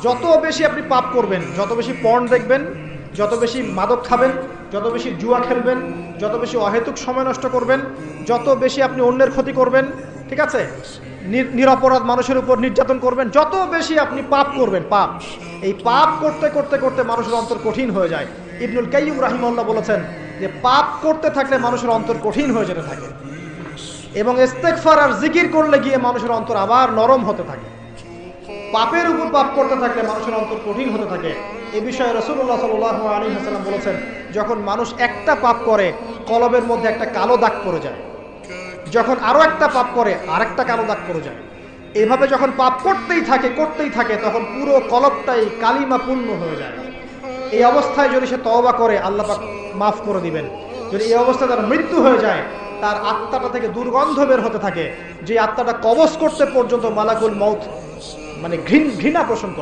যত বেশি আপনি পাপ করবেন, যত বেশি পর্ন দেখবেন, যত বেশি মাদক খাবেন, যত বেশি জুয়া খেলবেন, যত বেশি অহেতুক সময় নষ্ট করবেন, যত বেশি আপনি অন্যের ক্ষতি করবেন, ঠিক আছে, নিরপরাধ মানুষের উপর নির্যাতন করবেন, যত বেশি আপনি পাপ করবেন, পাপ, এই পাপ করতে করতে করতে মানুষের অন্তর কঠিন হয়ে যায়। ইবনুল কাইয়্যিম রাহিমাহুল্লাহ বলেছেন যে পাপ করতে থাকলে মানুষের অন্তর কঠিন হয়ে যেতে থাকে, এবং ইস্তেগফার আর জিকির করলে গিয়ে মানুষের অন্তর আবার নরম হতে থাকে। পাপের উপর পাপ করতে থাকলে মানুষের অন্তর কঠিন হতে থাকে। এ বিষয়ে রাসূলুল্লাহ সাল্লাল্লাহু আলাইহি ওয়াসাল্লাম বলেছেন, যখন মানুষ একটা পাপ করে কলবের মধ্যে একটা কালো দাগ পড়ে যায়, যখন আরো একটা পাপ করে আরেকটা কালো দাগ পড়ে যায়, এইভাবে যখন পাপ করতেই থাকে তখন পুরো কলবটাই কালিমা পূর্ণ হয়ে যায়। এই অবস্থায় যদি সে তওবা করে আল্লাহ পাক মাফ করে দিবেন। যদি এই অবস্থায় তার মৃত্যু হয়ে যায়, তার আত্মাটা থেকে দুর্গন্ধ বের হতে থাকে, যে আত্মাটা কবজ করতে পর্যন্ত মালাকুল মউত মানে ঘৃণা পোষণ করে।